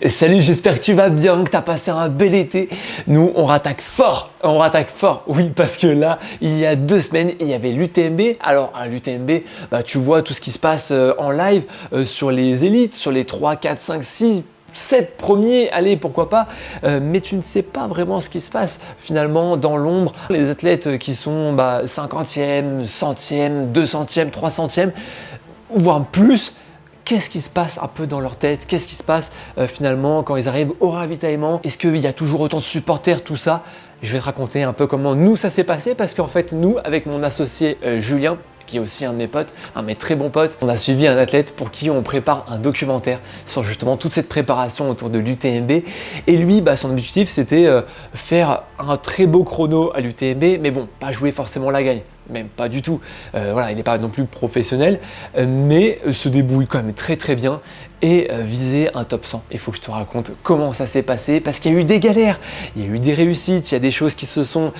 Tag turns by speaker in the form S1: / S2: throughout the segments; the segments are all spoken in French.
S1: Salut, j'espère que tu vas bien, que tu as passé un bel été. Nous, on rattaque fort, oui, parce que là, il y a 2 semaines, il y avait l'UTMB. Alors, à l'UTMB, tu vois tout ce qui se passe en live sur les élites, sur les 3, 4, 5, 6, 7 premiers, allez, pourquoi pas, mais tu ne sais pas vraiment ce qui se passe finalement dans l'ombre. Les athlètes qui sont 50e, 100e, 200e, 300e, voire plus. Qu'est-ce qui se passe un peu dans leur tête? Qu'est-ce qui se passe finalement quand ils arrivent au ravitaillement? Est-ce qu'il y a toujours autant de supporters, tout ça? Je vais te raconter un peu comment nous ça s'est passé parce qu'en fait nous, avec mon associé Julien, qui est aussi un de mes potes, un de mes très bons potes, on a suivi un athlète pour qui on prépare un documentaire sur justement toute cette préparation autour de l'UTMB. Et lui, son objectif c'était faire un très beau chrono à l'UTMB, mais bon, pas jouer forcément la gagne. Même pas du tout. Voilà, il n'est pas non plus professionnel, mais se débrouille quand même très très bien et viser un top 100. Il faut que je te raconte comment ça s'est passé parce qu'il y a eu des galères, il y a eu des réussites, il y a des choses qui se sont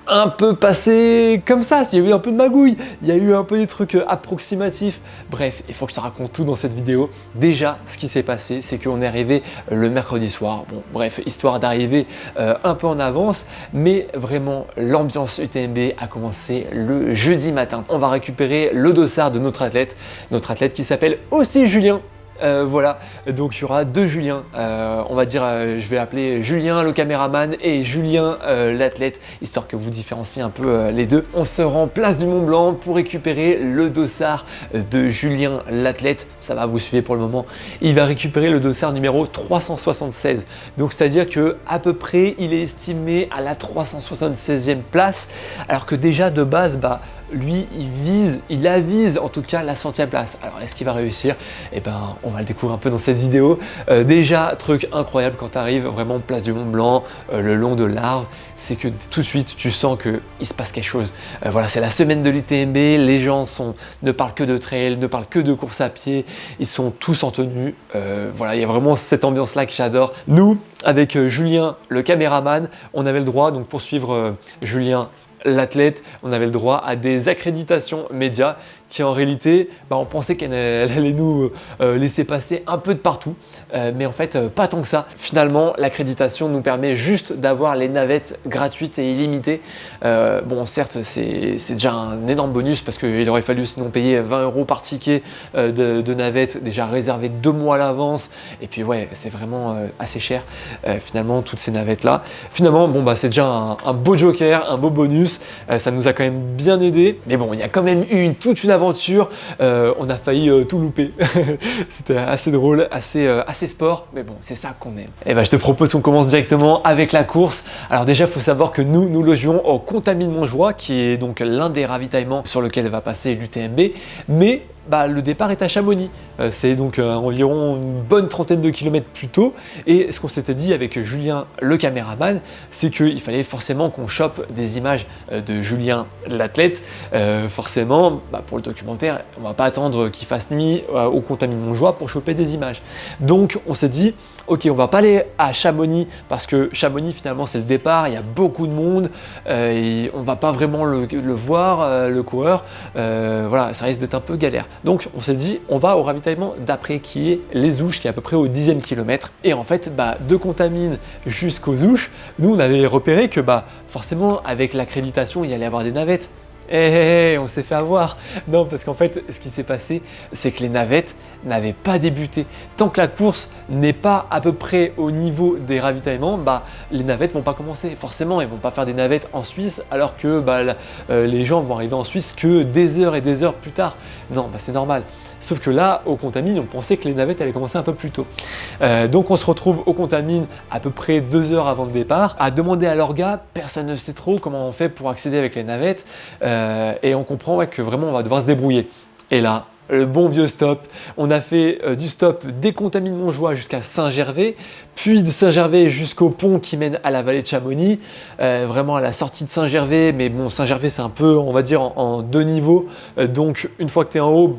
S1: un peu passé comme ça, il y a eu un peu de magouille, il y a eu un peu des trucs approximatifs. Bref, il faut que je te raconte tout dans cette vidéo. Déjà, ce qui s'est passé, c'est qu'on est arrivé le mercredi soir. Bon, bref, histoire d'arriver un peu en avance, mais vraiment, l'ambiance UTMB a commencé le jeudi matin. On va récupérer le dossard de notre athlète qui s'appelle aussi Julien. Voilà, donc il y aura 2 Julien, on va dire, je vais appeler Julien le caméraman et Julien l'athlète, histoire que vous différenciez un peu les deux. On se rend place du Mont Blanc pour récupérer le dossard de Julien l'athlète, ça va, vous suivez pour le moment. Il va récupérer le dossard numéro 376, donc c'est-à-dire que à peu près il est estimé à la 376e place, alors que déjà de base, lui, il avise en tout cas la 100e place. Alors, est-ce qu'il va réussir? On va le découvrir un peu dans cette vidéo. Déjà, truc incroyable quand tu arrives vraiment place du Mont Blanc, le long de l'Arve, c'est que tout de suite, tu sens qu'il se passe quelque chose. Voilà, c'est la semaine de l'UTMB, les gens ne parlent que de trail, ne parlent que de course à pied, ils sont tous en tenue. Voilà, il y a vraiment cette ambiance-là que j'adore. Nous, avec Julien, le caméraman, on avait le droit, donc pour suivre Julien, l'athlète, on avait le droit à des accréditations médias qui en réalité, on pensait qu'elle allait nous laisser passer un peu de partout, mais en fait pas tant que ça. Finalement, l'accréditation nous permet juste d'avoir les navettes gratuites et illimitées. Bon, certes, c'est déjà un énorme bonus parce qu'il aurait fallu sinon payer 20 € par ticket de navette déjà réservé 2 mois à l'avance. Et puis ouais, c'est vraiment assez cher finalement toutes ces navettes là. Finalement, c'est déjà un beau joker, un beau bonus. Ça nous a quand même bien aidé. Mais bon, il y a quand même eu toute une aventure. On a failli tout louper. C'était assez drôle, assez sport. Mais bon, c'est ça qu'on aime. Et je te propose qu'on commence directement avec la course. Alors déjà, il faut savoir que nous logions au Contamine-Montjoie, qui est donc l'un des ravitaillements sur lequel va passer l'UTMB. Mais le départ est à Chamonix. C'est donc environ une bonne trentaine de kilomètres plus tôt. Et ce qu'on s'était dit avec Julien, le caméraman, c'est qu'il fallait forcément qu'on chope des images de Julien, l'athlète. Forcément, pour le documentaire, on va pas attendre qu'il fasse nuit au Contamine-Montjoie pour choper des images. Donc on s'est dit, ok, on va pas aller à Chamonix parce que Chamonix finalement c'est le départ, il y a beaucoup de monde, et on va pas vraiment le voir, le coureur. Voilà, ça risque d'être un peu galère. Donc on s'est dit, on va au ravitaillement d'après qui est les Ouches, qui est à peu près au 10e kilomètre. Et en fait, de Contamine jusqu'aux Ouches, nous on avait repéré que forcément avec l'accréditation, il y allait avoir des navettes. On s'est fait avoir. Non, parce qu'en fait, ce qui s'est passé, c'est que les navettes n'avaient pas débuté. Tant que la course n'est pas à peu près au niveau des ravitaillements, les navettes vont pas commencer. Forcément, ils vont pas faire des navettes en Suisse, alors que les gens vont arriver en Suisse que des heures et des heures plus tard. Non, c'est normal. Sauf que là, au Contamine, on pensait que les navettes allaient commencer un peu plus tôt. Donc on se retrouve au Contamine à peu près 2 heures avant le départ, à demander à l'orga, personne ne sait trop comment on fait pour accéder avec les navettes, et on comprend que vraiment on va devoir se débrouiller. Et là, le bon vieux stop, on a fait du stop des Contamine-Montjoie jusqu'à Saint-Gervais, puis de Saint-Gervais jusqu'au pont qui mène à la vallée de Chamonix, vraiment à la sortie de Saint-Gervais, mais bon, Saint-Gervais c'est un peu, on va dire, en 2 niveaux, donc une fois que tu es en haut,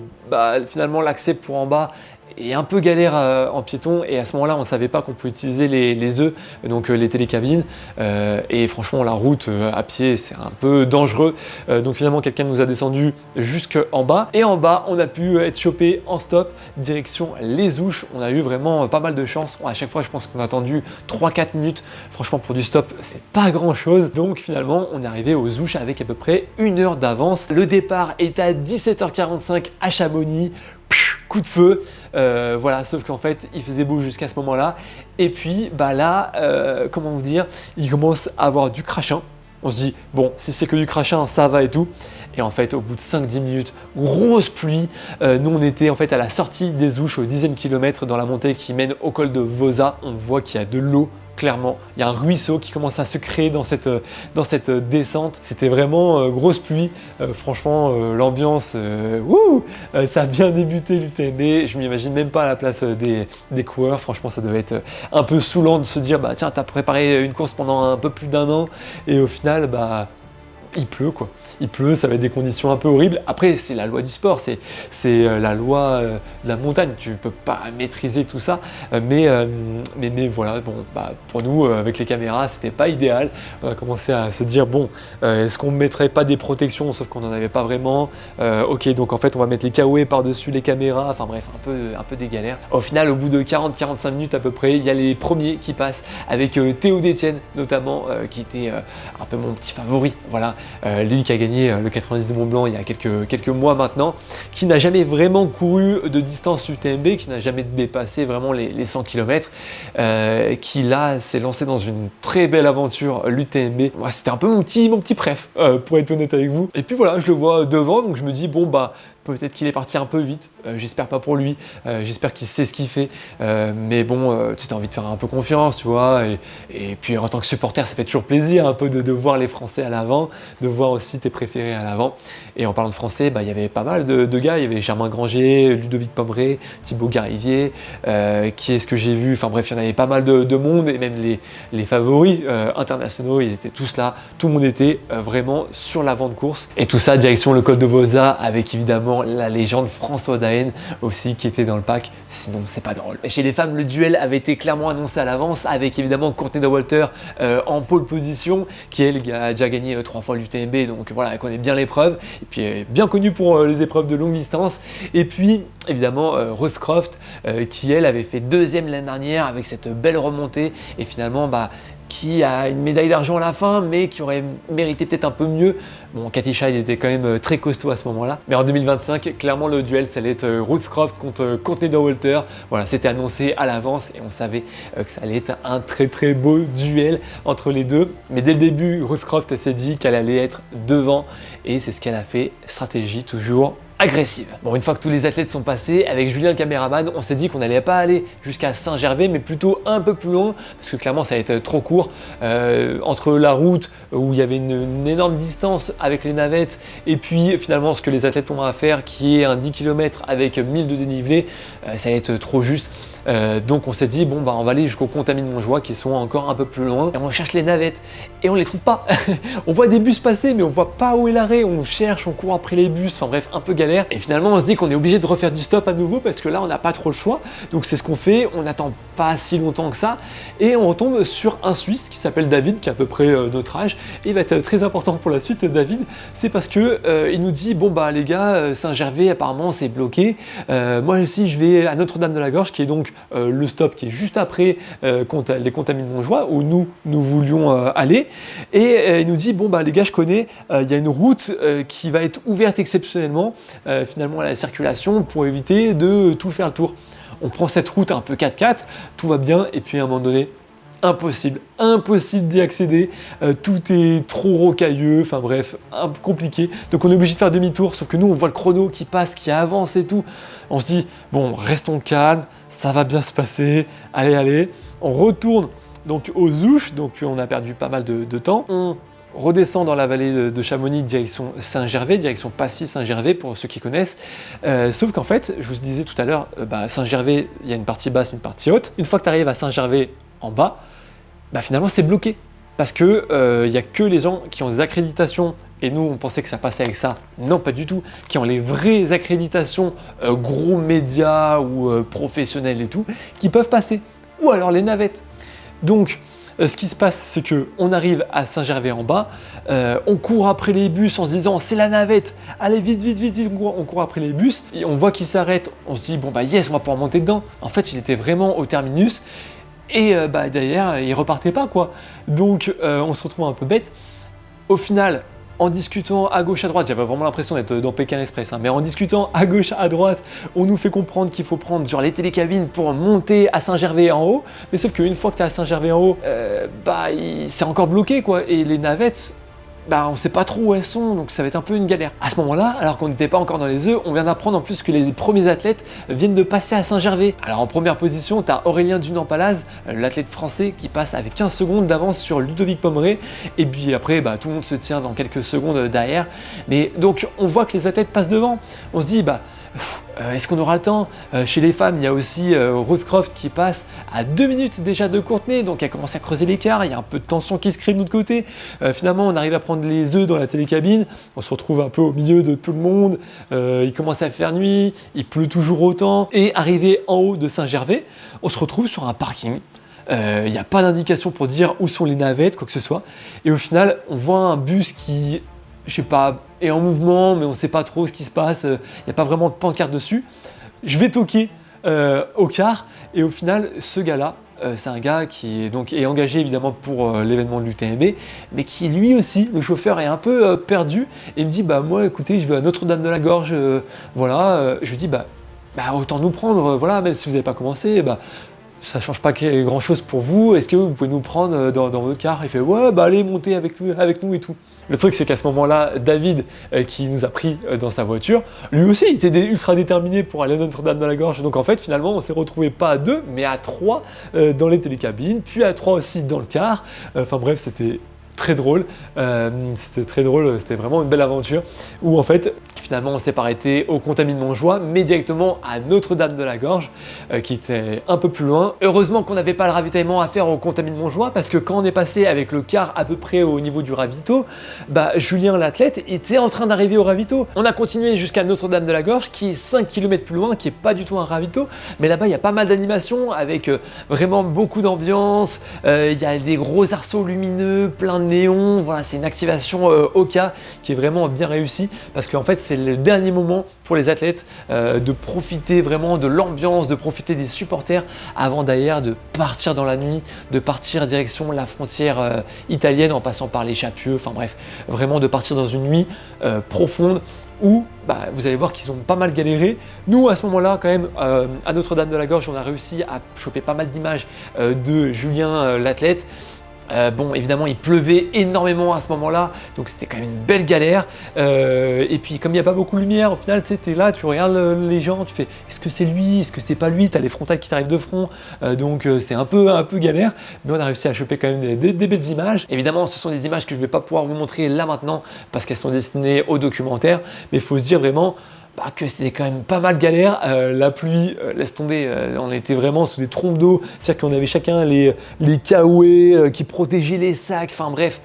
S1: finalement l'accès pour en bas et un peu galère en piéton, et à ce moment-là, on ne savait pas qu'on pouvait utiliser les œufs, donc les télécabines, et franchement, la route à pied, c'est un peu dangereux. Donc finalement, quelqu'un nous a descendu jusqu'en bas, et en bas, on a pu être chopé en stop, direction les Ouches. On a eu vraiment pas mal de chance. À chaque fois, je pense qu'on a attendu 3-4 minutes. Franchement, pour du stop, c'est pas grand-chose. Donc finalement, on est arrivé aux Ouches avec à peu près 1 heure d'avance. Le départ est à 17h45 à Chamonix. Coup de feu, voilà, sauf qu'en fait il faisait beau jusqu'à ce moment-là, et puis bah là, comment vous dire, il commence à avoir du crachin. On se dit, bon, si c'est que du crachin, ça va et tout. Et en fait, au bout de 5-10 minutes, grosse pluie. Nous, on était en fait à la sortie des Ouches, au 10e kilomètre dans la montée qui mène au col de Vosa. On voit qu'il y a de l'eau. Clairement, il y a un ruisseau qui commence à se créer dans cette descente. C'était vraiment grosse pluie. Franchement, l'ambiance, ça a bien débuté l'UTMB. Je m'imagine même pas à la place des coureurs. Franchement, ça devait être un peu saoulant de se dire, bah tiens, t'as préparé une course pendant un peu plus d'1 an et au final, bah il pleut quoi. Il pleut, ça va être des conditions un peu horribles. Après, c'est la loi du sport, c'est la loi de la montagne. Tu peux pas maîtriser tout ça, mais voilà. Bon, bah pour nous, avec les caméras, c'était pas idéal. On a commencé à se dire bon, est-ce qu'on mettrait pas des protections, sauf qu'on en avait pas vraiment. Ok, donc en fait, on va mettre les KOE par-dessus les caméras. Enfin bref, un peu des galères. Au final, au bout de 40-45 minutes à peu près, il y a les premiers qui passent avec Théo Détienne notamment, qui était un peu mon petit favori. Voilà. Lui qui a gagné le 90 de Mont Blanc il y a quelques mois maintenant, qui n'a jamais vraiment couru de distance UTMB, qui n'a jamais dépassé vraiment les 100 km, qui là s'est lancé dans une très belle aventure l'UTMB. Moi, c'était un peu mon petit préf, pour être honnête avec vous. Et puis voilà, je le vois devant, donc je me dis bon bah peut-être qu'il est parti un peu vite, j'espère pas pour lui, j'espère qu'il sait ce qu'il fait, mais bon, tu as envie de faire un peu confiance, tu vois, et puis en tant que supporter, ça fait toujours plaisir un peu de voir les Français à l'avant, de voir aussi tes préférés à l'avant. Et en parlant de Français, bah, il y avait pas mal de gars, il y avait Germain Granger, Ludovic Pombray, Thibaut Garivier, qui est-ce que j'ai vu, enfin bref, il y en avait pas mal de monde, et même les favoris internationaux, ils étaient tous là, tout le monde était vraiment sur l'avant de course. Et tout ça, direction le col de Vosa, avec évidemment la légende François Daen aussi qui était dans le pack, sinon c'est pas drôle. Et chez les femmes, le duel avait été clairement annoncé à l'avance, avec évidemment Courtney Dauwalter en pole position, qui elle a déjà gagné 3 fois l'UTMB, donc voilà, elle connaît bien l'épreuve, et puis elle est bien connue pour les épreuves de longue distance. Et puis évidemment Ruth Croft, qui elle avait fait 2e l'année dernière avec cette belle remontée, et finalement bah qui a une médaille d'argent à la fin, mais qui aurait mérité peut-être un peu mieux. Bon, Katy Scheid était quand même très costaud à ce moment-là. Mais en 2025, clairement, le duel, ça allait être Ruth Croft contre Courtney Dauwalter. Voilà, c'était annoncé à l'avance et on savait que ça allait être un très très beau duel entre les deux. Mais dès le début, Ruth Croft, elle s'est dit qu'elle allait être devant, et c'est ce qu'elle a fait. Stratégie toujours agressive. Bon, une fois que tous les athlètes sont passés, avec Julien le caméraman, on s'est dit qu'on n'allait pas aller jusqu'à Saint-Gervais, mais plutôt un peu plus loin, parce que clairement ça allait être trop court. Entre la route, où il y avait une énorme distance avec les navettes, et puis finalement ce que les athlètes ont à faire, qui est un 10 km avec 1000 de dénivelé, ça allait être trop juste. Donc on s'est dit bon bah on va aller jusqu'au Contamine Montjoie, qui sont encore un peu plus loin, et on cherche les navettes et on les trouve pas. On voit des bus passer, mais on voit pas où est l'arrêt. On cherche, on court après les bus, enfin bref, un peu galère. Et finalement on se dit qu'on est obligé de refaire du stop à nouveau, parce que là on n'a pas trop le choix. Donc c'est ce qu'on fait, on n'attend pas si longtemps que ça, et on retombe sur un Suisse qui s'appelle David, qui a à peu près notre âge, et il va être très important pour la suite. David, c'est parce que il nous dit bon bah les gars, Saint-Gervais apparemment c'est bloqué, moi aussi je vais à Notre-Dame-de-la-Gorge, qui est donc le stop qui est juste après les Contamines Montjoie, où nous voulions aller, et il nous dit bon bah les gars, je connais, il y a une route qui va être ouverte exceptionnellement finalement à la circulation, pour éviter de tout faire le tour. On prend cette route un peu 4x4, tout va bien, et puis à un moment donné, impossible d'y accéder, tout est trop rocailleux, enfin bref, un peu compliqué, donc on est obligé de faire demi-tour, sauf que nous on voit le chrono qui passe, qui avance et tout, on se dit bon, restons calmes, ça va bien se passer, allez, on retourne donc aux Ouches, donc on a perdu pas mal de temps, on redescend dans la vallée de Chamonix, direction Saint-Gervais, direction Passy-Saint-Gervais pour ceux qui connaissent. Sauf qu'en fait, je vous disais tout à l'heure, Saint-Gervais, il y a une partie basse, une partie haute. Une fois que tu arrives à Saint-Gervais en bas, finalement c'est bloqué. Parce que il n'y a que les gens qui ont des accréditations et nous on pensait que ça passait avec ça, non pas du tout, qui ont les vraies accréditations gros médias ou professionnels et tout, qui peuvent passer, ou alors les navettes. Donc ce qui se passe, c'est que on arrive à Saint-Gervais-en-Bas, on court après les bus en se disant c'est la navette, allez vite, vite, vite, vite, on court après les bus, et on voit qu'ils s'arrêtent, on se dit bon bah yes, on va pouvoir monter dedans. En fait, il était vraiment au terminus, et derrière, il repartait pas quoi. Donc on se retrouve un peu bête. Au final, en discutant à gauche à droite, j'avais vraiment l'impression d'être dans Pékin Express, hein, mais en discutant à gauche à droite, on nous fait comprendre qu'il faut prendre genre les télécabines pour monter à Saint-Gervais en haut, mais sauf qu'une fois que tu es à Saint-Gervais en haut, c'est encore bloqué quoi, et les navettes, on sait pas trop où elles sont, donc ça va être un peu une galère. À ce moment-là, alors qu'on n'était pas encore dans les œufs, on vient d'apprendre en plus que les premiers athlètes viennent de passer à Saint-Gervais. Alors en première position, tu as Aurélien Dunant-Palaz, l'athlète français qui passe avec 15 secondes d'avance sur Ludovic Pommeret, et puis après, tout le monde se tient dans quelques secondes derrière. Mais donc on voit que les athlètes passent devant, on se dit est-ce qu'on aura le temps? Chez les femmes, il y a aussi Ruth Croft qui passe à 2 minutes déjà de Courtenay, donc elle commence à creuser l'écart, il y a un peu de tension qui se crée de notre côté. Finalement, on arrive à prendre les œufs dans la télécabine, on se retrouve un peu au milieu de tout le monde, il commence à faire nuit, il pleut toujours autant, et arrivé en haut de Saint-Gervais, on se retrouve sur un parking. Il n'y a pas d'indication pour dire où sont les navettes, quoi que ce soit, et au final, on voit un bus qui, je sais pas, est en mouvement, mais on ne sait pas trop ce qui se passe, il n'y a pas vraiment de pancarte dessus. Je vais toquer au car, et au final, ce gars-là, c'est un gars qui est engagé évidemment pour l'événement de l'UTMB, mais qui lui aussi, le chauffeur, est un peu perdu, et il me dit moi écoutez, je vais à Notre-Dame-de-la-Gorge, voilà, je lui dis autant nous prendre, voilà, même si vous n'avez pas commencé, ça change pas grand chose pour vous, est-ce que vous pouvez nous prendre dans votre car? Il fait ouais, allez, montez avec nous et tout. Le truc, c'est qu'à ce moment-là, David, qui nous a pris dans sa voiture, lui aussi, il était ultra déterminé pour aller à Notre-Dame-de-la-Gorge. Donc en fait, finalement, on s'est retrouvé pas à 2, mais à 3 dans les télécabines, puis à 3 aussi dans le car. Enfin bref, c'était très drôle. C'était vraiment une belle aventure où en fait, finalement, on s'est pas arrêté au Contamine Montjoie, mais directement à Notre-Dame-de-la-Gorge, qui était un peu plus loin. Heureusement qu'on n'avait pas le ravitaillement à faire au Contamine Montjoie, parce que quand on est passé avec le car à peu près au niveau du ravito, Julien l'athlète était en train d'arriver au ravito. On a continué jusqu'à Notre-Dame-de-la-Gorge, qui est 5 km plus loin, qui est pas du tout un ravito, mais là-bas il y a pas mal d'animations avec vraiment beaucoup d'ambiance. Il y a des gros arceaux lumineux, plein de néons. Voilà, c'est une activation Oka qui est vraiment bien réussie, parce qu'en fait c'est le dernier moment pour les athlètes de profiter vraiment de l'ambiance, de profiter des supporters avant d'ailleurs de partir dans la nuit, de partir direction la frontière italienne en passant par les Chapieux, enfin bref, vraiment de partir dans une nuit profonde où vous allez voir qu'ils ont pas mal galéré. Nous à ce moment-là quand même à Notre-Dame-de-la-Gorge, on a réussi à choper pas mal d'images de Julien l'athlète. Évidemment il pleuvait énormément à ce moment-là, donc c'était quand même une belle galère, et puis comme il n'y a pas beaucoup de lumière, au final tu es là, tu regardes les gens, tu fais est-ce que c'est lui, est-ce que c'est pas lui, tu as les frontales qui t'arrivent de front, donc c'est un peu galère, mais on a réussi à choper quand même des belles images. Évidemment ce sont des images que je ne vais pas pouvoir vous montrer là maintenant parce qu'elles sont destinées au documentaire, mais il faut se dire vraiment que c'était quand même pas mal galère. La pluie, laisse tomber, on était vraiment sous des trompes d'eau, c'est-à-dire qu'on avait chacun les caouets qui protégeaient les sacs, enfin bref,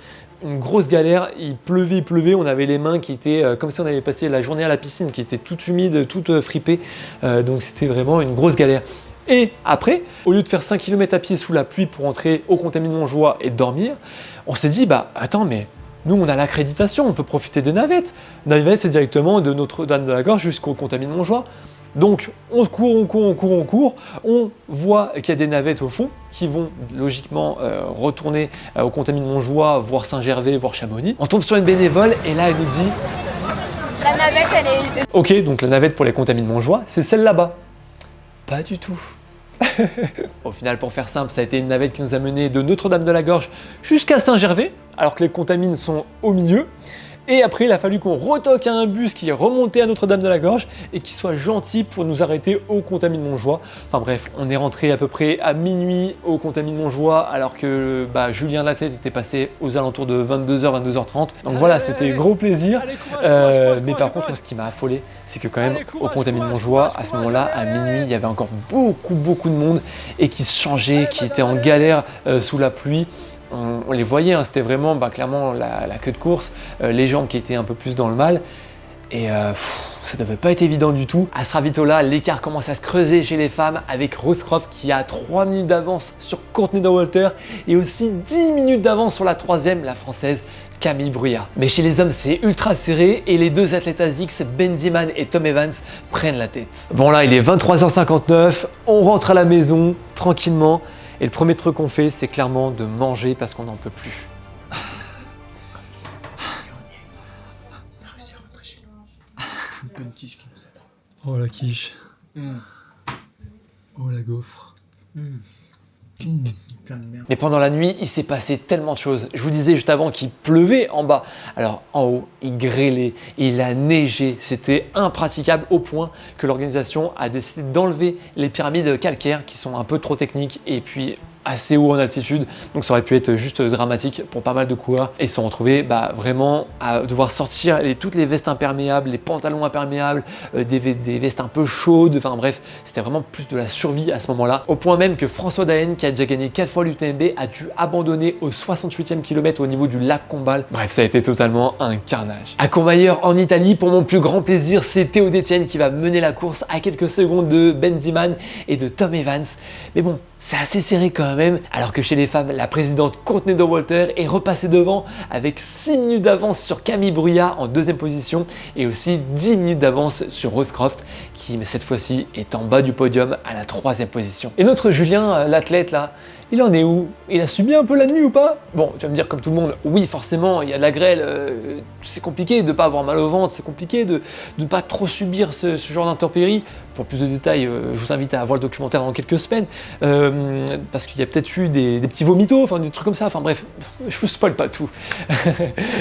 S1: une grosse galère. Il pleuvait, on avait les mains qui étaient comme si on avait passé la journée à la piscine, qui étaient toutes humides, toutes fripées, donc c'était vraiment une grosse galère. Et après, au lieu de faire 5 km à pied sous la pluie pour entrer au Contamine Montjoie et dormir, on s'est dit attends, mais nous, on a l'accréditation, on peut profiter des navettes. La navette, c'est directement de Notre-Dame-de-la-Gorge jusqu'au Contamine Montjoie. Donc, on court. On voit qu'il y a des navettes au fond qui vont logiquement retourner au Contamine Montjoie, voir Saint-Gervais, voir Chamonix. On tombe sur une bénévole et là, elle nous dit
S2: la navette, elle est...
S1: Ok, donc la navette pour les Contamine Montjoie, c'est celle là-bas. Pas du tout. Au final, pour faire simple, ça a été une navette qui nous a mené de Notre-Dame-de-la-Gorge jusqu'à Saint-Gervais, alors que les Contamines sont au milieu. Et après, il a fallu qu'on retoque à un bus qui est remonté à Notre-Dame-de-la-Gorge et qui soit gentil pour nous arrêter au Contamine Montjoie. Enfin bref, on est rentré à peu près à minuit au Contamine Montjoie, alors que Julien l'athlète était passé aux alentours de 22h, 22h30. Donc voilà, c'était gros plaisir. Mais par contre, moi, ce qui m'a affolé, c'est que quand même au Contamine Montjoie, à ce moment-là, à minuit, il y avait encore beaucoup de monde et qui se changeait, qui était en galère sous la pluie. on les voyait, hein, c'était vraiment clairement la queue de course, les gens qui étaient un peu plus dans le mal. Et ça devait pas être évident du tout. À ce ravito-là, l'écart commence à se creuser chez les femmes avec Ruth Croft qui a 3 minutes d'avance sur Courtney Dauwalter et aussi 10 minutes d'avance sur la troisième, la française Camille Bruyas. Mais chez les hommes, c'est ultra serré et les deux athlètes ASICS, Ben Diman et Tom Evans, prennent la tête. Bon là, il est 23h59, on rentre à la maison tranquillement et le premier truc qu'on fait, c'est clairement de manger parce qu'on n'en peut plus.
S3: Une quiche qui nous attend.
S4: Oh la quiche. Oh la gaufre.
S3: Plein de merde.
S1: Mais pendant la nuit, il s'est passé tellement de choses. Je vous disais juste avant qu'il pleuvait en bas. Alors en haut, il grêlait, il a neigé. C'était impraticable au point que l'organisation a décidé d'enlever les pyramides calcaires qui sont un peu trop techniques et puis assez haut en altitude, donc ça aurait pu être juste dramatique pour pas mal de coureurs et se sont retrouvés vraiment à devoir sortir toutes les vestes imperméables, les pantalons imperméables, des vestes un peu chaudes, enfin bref, c'était vraiment plus de la survie à ce moment-là, au point même que François Daen, qui a déjà gagné 4 fois l'UTMB, a dû abandonner au 68e kilomètre au niveau du lac Combal. Bref, ça a été totalement un carnage. À Courmayeur, en Italie, pour mon plus grand plaisir, c'est Théo Détienne qui va mener la course à quelques secondes de Ben Diman et de Tom Evans, mais bon, c'est assez serré quand même, alors que chez les femmes, la présidente Courtney Dauwalter est repassée devant avec 6 minutes d'avance sur Camille Bruyas en deuxième position et aussi 10 minutes d'avance sur Ruth Croft qui cette fois-ci est en bas du podium à la troisième position. Et notre Julien, l'athlète là, il en est où? Il a subi un peu la nuit ou pas? Bon, tu vas me dire comme tout le monde, oui forcément, il y a de la grêle, c'est compliqué de ne pas avoir mal au ventre, c'est compliqué de ne pas trop subir ce genre d'intempéries. Pour plus de détails, je vous invite à voir le documentaire dans quelques semaines, parce qu'il y a peut-être eu des petits vomitos, enfin des trucs comme ça, enfin bref, je vous spoil pas tout.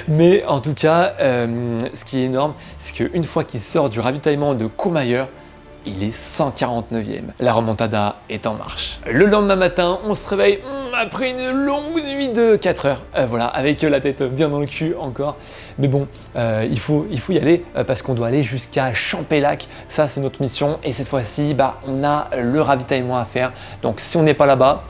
S1: Mais en tout cas, ce qui est énorme, c'est qu'une fois qu'il sort du ravitaillement de Courmayeur, il est 149e. La remontada est en marche. Le lendemain matin, on se réveille après une longue nuit de 4 heures. Voilà, avec la tête bien dans le cul encore. Mais bon, il faut y aller parce qu'on doit aller jusqu'à Champélac. Ça, c'est notre mission. Et cette fois-ci, on a le ravitaillement à faire. Donc, si on n'est pas là-bas,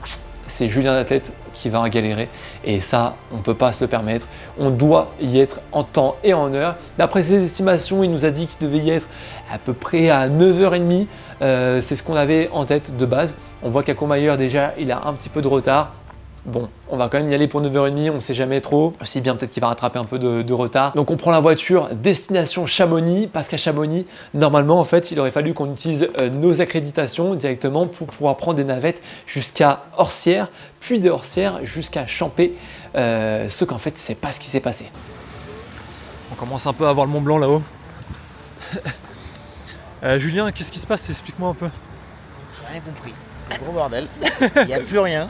S1: c'est Julien l'athlète qui va galérer et ça, on ne peut pas se le permettre. On doit y être en temps et en heure. D'après ses estimations, il nous a dit qu'il devait y être à peu près à 9h30. C'est ce qu'on avait en tête de base. On voit qu'à Courmayeur, déjà, il a un petit peu de retard. Bon, on va quand même y aller pour 9h30, on ne sait jamais trop. Aussi bien peut-être qu'il va rattraper un peu de retard. Donc on prend la voiture destination Chamonix, parce qu'à Chamonix, normalement en fait, il aurait fallu qu'on utilise nos accréditations directement pour pouvoir prendre des navettes jusqu'à Orsières, puis de Orsières jusqu'à Champé. Ce qu'en fait, c'est pas ce qui s'est passé.
S4: On commence un peu à voir le Mont Blanc là-haut. Julien, qu'est-ce qui se passe? Explique-moi un peu.
S3: J'ai rien compris. C'est le gros bordel. Il n'y a plus rien.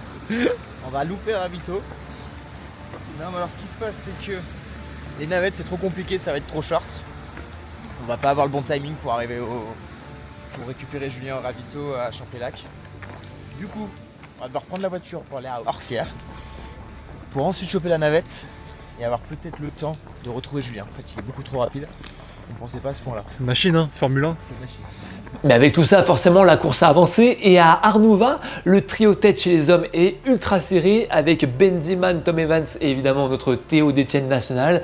S3: On va louper le ravito. Non, mais alors ce qui se passe, c'est que les navettes, c'est trop compliqué, ça va être trop short. On va pas avoir le bon timing pour arriver pour récupérer Julien au ravito à Champélac. Du coup, on va devoir prendre la voiture pour aller à Orsières pour ensuite choper la navette et avoir peut-être le temps de retrouver Julien. En fait, il est beaucoup trop rapide. On ne pensait pas à ce point-là.
S4: C'est une machine, hein, Formule 1.
S3: C'est une machine.
S1: Mais avec tout ça, forcément, la course a avancé et à Arnouva, le trio tête chez les hommes est ultra serré avec Ben Diman, Tom Evans et évidemment notre Théo Détienne national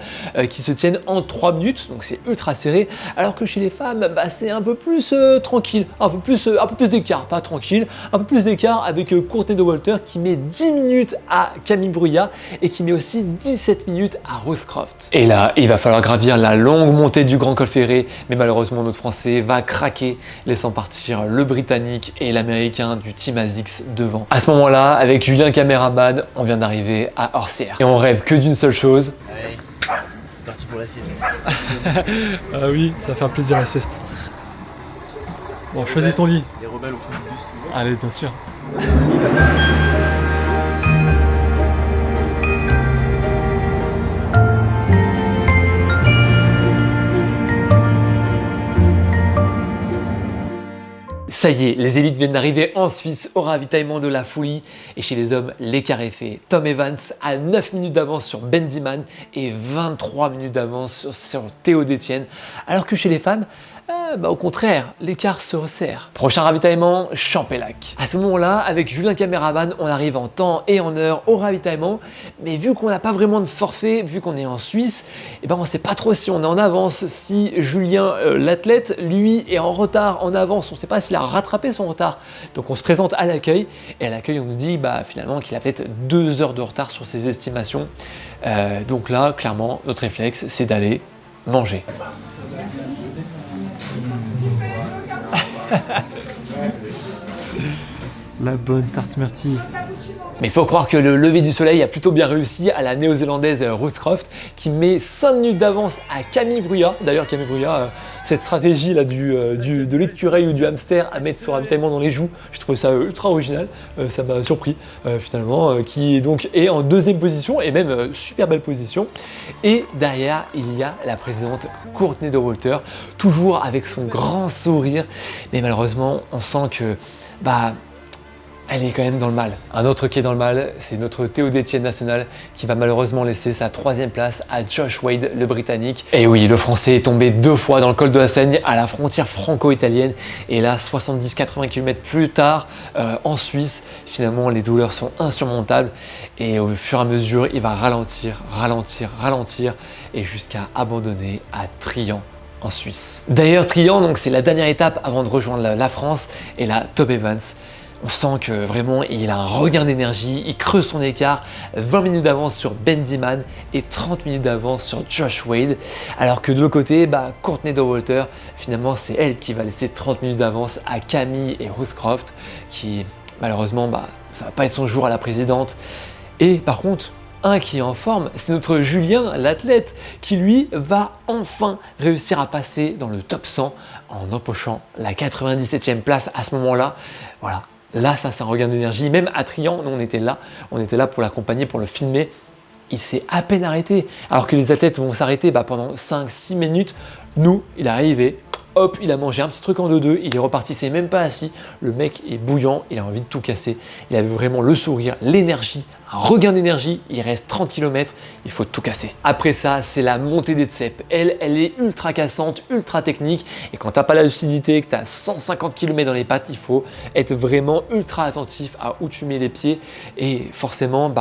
S1: qui se tiennent en 3 minutes, donc c'est ultra serré. Alors que chez les femmes, c'est un peu plus tranquille, un peu plus d'écart, pas tranquille, un peu plus d'écart avec Courtney Dauwalter qui met 10 minutes à Camille Bruyas et qui met aussi 17 minutes à Ruth Croft. Et là, il va falloir gravir la longue montée du Grand Col Ferré, mais malheureusement notre Français va craquer, laissant partir le Britannique et l'Américain du Team ASICS devant. À ce moment-là, avec Julien Caméraman, on vient d'arriver à Orsières. Et on rêve que d'une seule chose.
S3: Allez, c'est parti pour la sieste.
S4: Ah oui, ça va faire plaisir la sieste. Bon, choisis ton lit.
S3: Les rebelles au fond du bus toujours.
S4: Allez, bien sûr.
S1: Ça y est, les élites viennent d'arriver en Suisse au ravitaillement de la folie. Et chez les hommes, l'écart est fait. Tom Evans a 9 minutes d'avance sur Ben Diman et 23 minutes d'avance sur Théo Détienne. Alors que chez les femmes, Ah, bah au contraire, l'écart se resserre. Prochain ravitaillement, Champélac. À ce moment-là, avec Julien Caméraman, on arrive en temps et en heure au ravitaillement, mais vu qu'on n'a pas vraiment de forfait, vu qu'on est en Suisse, eh ben on ne sait pas trop si on est en avance, si Julien, l'athlète, lui, est en retard, en avance, on ne sait pas s'il a rattrapé son retard. Donc on se présente à l'accueil, et à l'accueil on nous dit bah, finalement qu'il a peut-être 2 heures de retard sur ses estimations. Donc là, clairement, notre réflexe, c'est d'aller manger.
S4: La bonne tarte myrtille.
S1: Mais il faut croire que le lever du soleil a plutôt bien réussi à la néo-zélandaise Ruth Croft qui met 5 minutes d'avance à Camille Bruyat. D'ailleurs Camille Bruyat, cette stratégie là de l'écureuil ou du hamster à mettre son ravitaillement dans les joues, je trouve ça ultra original, ça m'a surpris finalement, qui donc est en 2e position et même super belle position. Et derrière il y a la présidente Courtney Dauwalter, toujours avec son grand sourire, mais malheureusement on sent que elle est quand même dans le mal. Un autre qui est dans le mal, c'est notre Théo d'Etienne national qui va malheureusement laisser sa 3e place à Josh Wade, le Britannique. Et oui, le Français est tombé 2 fois dans le col de la Seigne à la frontière franco-italienne. Et là, 70-80 km plus tard, en Suisse, finalement, les douleurs sont insurmontables. Et au fur et à mesure, il va ralentir et jusqu'à abandonner à Trian, en Suisse. D'ailleurs, Trian, donc c'est la dernière étape avant de rejoindre la France. Et là, Tom Evans, on sent que vraiment il a un regain d'énergie, il creuse son écart, 20 minutes d'avance sur Ben Diman et 30 minutes d'avance sur Josh Wade. Alors que de l'autre côté, Courtney Dauwalter, finalement c'est elle qui va laisser 30 minutes d'avance à Camille et Ruth Croft qui malheureusement ça va pas être son jour à la présidente. Et par contre, un qui est en forme, c'est notre Julien, l'athlète, qui lui va enfin réussir à passer dans le top 100 en empochant la 97e place à ce moment-là. Voilà. Là, ça c'est un regain d'énergie. Même à Trian, nous on était là pour l'accompagner, pour le filmer. Il s'est à peine arrêté. Alors que les athlètes vont s'arrêter pendant 5-6 minutes. Nous, il est arrivé, hop, il a mangé un petit truc en 2-2, il est reparti, c'est même pas assis. Le mec est bouillant, il a envie de tout casser. Il avait vraiment le sourire, l'énergie, un regain d'énergie. Il reste 30 km, il faut tout casser. Après ça, c'est la montée des Tsep. Elle est ultra cassante, ultra technique. Et quand t'as pas la lucidité, que t'as 150 km dans les pattes, il faut être vraiment ultra attentif à où tu mets les pieds. Et forcément,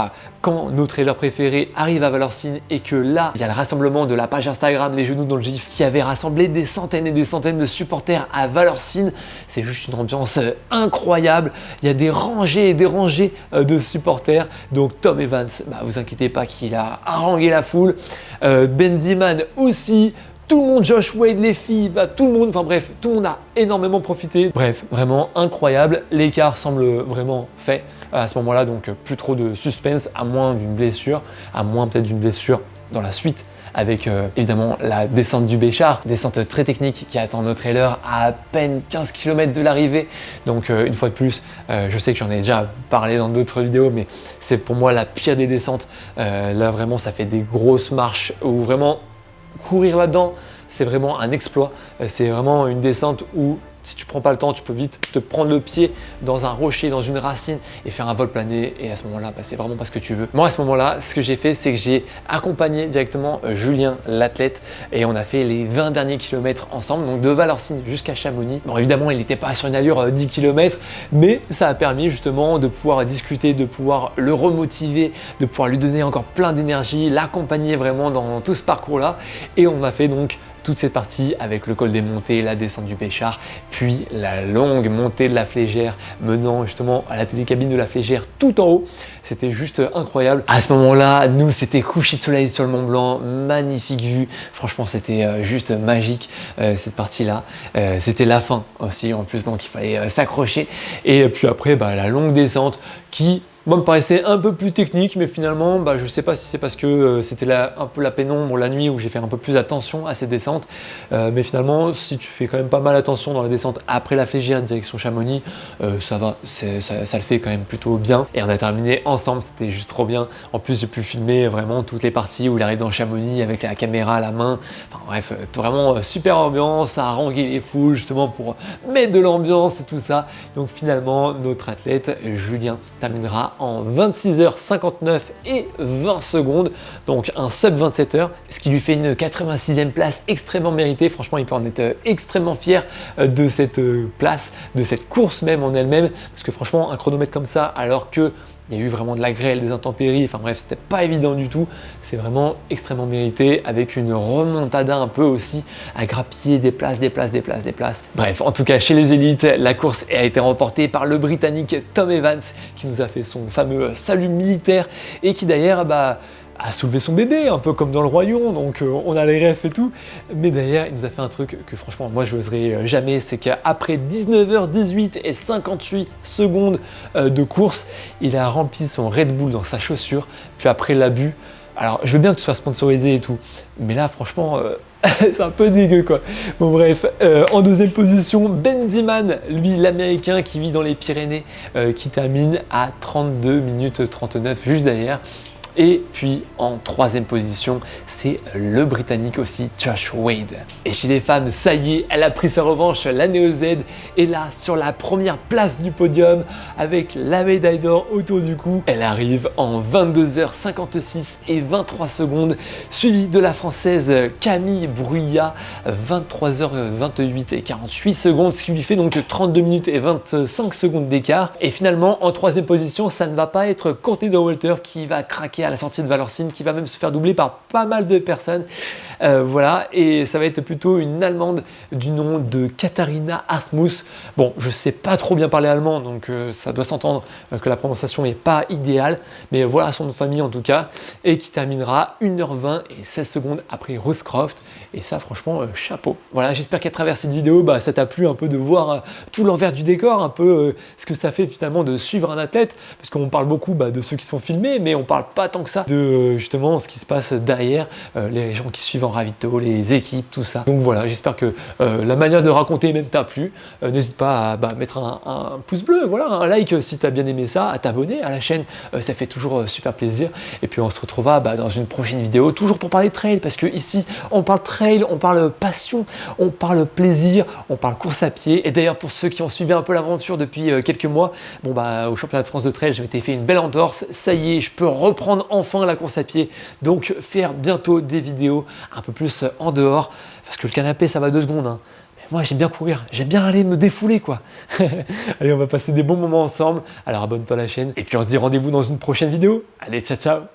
S1: quand nos trailers préférés arrivent à Vallorcine et que là, il y a le rassemblement de la page Instagram Les Genoux dans le GIF qui avait rassemblé des centaines et des centaines de supporters à Vallorcine, c'est juste une ambiance incroyable. Il y a des rangées et des rangées de supporters. Donc Tom Evans, vous inquiétez pas qu'il a harangué la foule. Ben Diman aussi. Tout le monde, Josh Wade, les filles, tout le monde, tout le monde a énormément profité. Bref, vraiment incroyable. L'écart semble vraiment fait à ce moment-là, donc plus trop de suspense, à moins d'une blessure, à moins peut-être d'une blessure dans la suite, avec évidemment la descente du Béchar, descente très technique qui attend nos trailers à peine 15 km de l'arrivée. Donc une fois de plus, je sais que j'en ai déjà parlé dans d'autres vidéos, mais c'est pour moi la pire des descentes. Là vraiment, ça fait des grosses marches où vraiment courir là-dedans, c'est vraiment un exploit. C'est vraiment une descente où si tu prends pas le temps, tu peux vite te prendre le pied dans un rocher, dans une racine et faire un vol plané. Et à ce moment-là, c'est vraiment pas ce que tu veux. Moi, à ce moment-là, ce que j'ai fait, c'est que j'ai accompagné directement Julien, l'athlète, et on a fait les 20 derniers kilomètres ensemble, donc de Vallorcine jusqu'à Chamonix. Bon, évidemment, il n'était pas sur une allure 10 km, mais ça a permis justement de pouvoir discuter, de pouvoir le remotiver, de pouvoir lui donner encore plein d'énergie, l'accompagner vraiment dans tout ce parcours-là. Et on a fait donc toute cette partie avec le col des montées, la descente du Béchar, puis la longue montée de la Flégère menant justement à la télécabine de la Flégère tout en haut. C'était juste incroyable. À ce moment-là, nous, c'était coucher de soleil sur le Mont Blanc, magnifique vue. Franchement, c'était juste magique cette partie-là. C'était la fin aussi en plus, donc il fallait s'accrocher. Et puis après, la longue descente qui moi, me paraissait un peu plus technique, mais finalement, je sais pas si c'est parce que c'était un peu la pénombre la nuit où j'ai fait un peu plus attention à ces descentes. Mais finalement, si tu fais quand même pas mal attention dans la descente après la Flégère direction Chamonix, ça va, ça le fait quand même plutôt bien. Et on a terminé ensemble, c'était juste trop bien. En plus, j'ai pu filmer vraiment toutes les parties où il arrive dans Chamonix avec la caméra à la main. Enfin bref, vraiment super ambiance, à haranguer les foules justement pour mettre de l'ambiance et tout ça. Donc finalement, notre athlète, Julien, terminera terminera en 26h59 et 20 secondes, donc un sub 27 heures, ce qui lui fait une 86e place extrêmement méritée. Franchement, il peut en être extrêmement fier de cette place, de cette course même en elle-même, parce que franchement, un chronomètre comme ça, alors que il y a eu vraiment de la grêle, des intempéries, enfin bref, c'était pas évident du tout. C'est vraiment extrêmement mérité, avec une remontada un peu aussi à grappiller des places. Bref, en tout cas, chez les élites, la course a été remportée par le Britannique Tom Evans, qui nous a fait son fameux salut militaire et qui d'ailleurs, a soulevé son bébé, un peu comme dans le Roi Lion, donc on a les refs et tout. Mais d'ailleurs, il nous a fait un truc que franchement, moi je n'oserais jamais, c'est qu'après 19h18 et 58 secondes de course, il a rempli son Red Bull dans sa chaussure, puis après l'a bu. Alors, je veux bien que tu sois sponsorisé et tout, mais là, franchement, c'est un peu dégueu, quoi. Bon, bref, en deuxième position, Ben Diman, lui, l'Américain qui vit dans les Pyrénées, qui termine à 32 minutes 39, juste derrière. Et puis en troisième position, c'est le Britannique aussi, Josh Wade. Et chez les femmes, ça y est, elle a pris sa revanche, la Neo Z est là sur la première place du podium avec la médaille d'or autour du cou. Elle arrive en 22h56 et 23 secondes, suivie de la Française Camille Bruyat, 23h28 et 48 secondes, ce qui lui fait donc 32 minutes et 25 secondes d'écart. Et finalement, en troisième position, ça ne va pas être Courtney Dauwalter qui va craquer à la sortie de Vallorcine, qui va même se faire doubler par pas mal de personnes. Voilà, et ça va être plutôt une Allemande du nom de Katharina Asmus. Bon, je sais pas trop bien parler allemand, donc ça doit s'entendre que la prononciation n'est pas idéale, mais voilà son nom de famille en tout cas, et qui terminera 1h20 et 16 secondes après Ruth Croft, et ça franchement, chapeau. Voilà, j'espère qu'à travers cette vidéo, ça t'a plu un peu de voir tout l'envers du décor, un peu ce que ça fait finalement de suivre un athlète, parce qu'on parle beaucoup de ceux qui sont filmés, mais on parle pas tant que ça de justement ce qui se passe derrière, les gens qui suivent en ravito, les équipes, tout ça. Donc voilà, j'espère que la manière de raconter même t'a plu. N'hésite pas à mettre un pouce bleu, voilà, un like si t'as bien aimé ça, à t'abonner à la chaîne, ça fait toujours super plaisir. Et puis on se retrouvera dans une prochaine vidéo, toujours pour parler trail, parce que ici on parle trail, on parle passion, on parle plaisir, on parle course à pied. Et d'ailleurs, pour ceux qui ont suivi un peu l'aventure depuis quelques mois, au championnat de France de trail, je m'étais fait une belle entorse, ça y est, je peux reprendre enfin la course à pied, donc faire bientôt des vidéos un peu plus en dehors, parce que le canapé ça va 2 secondes, hein. Mais moi j'aime bien courir, j'aime bien aller me défouler, quoi. Allez, on va passer des bons moments ensemble, alors abonne-toi à la chaîne, et puis on se dit rendez-vous dans une prochaine vidéo. Allez, ciao ciao.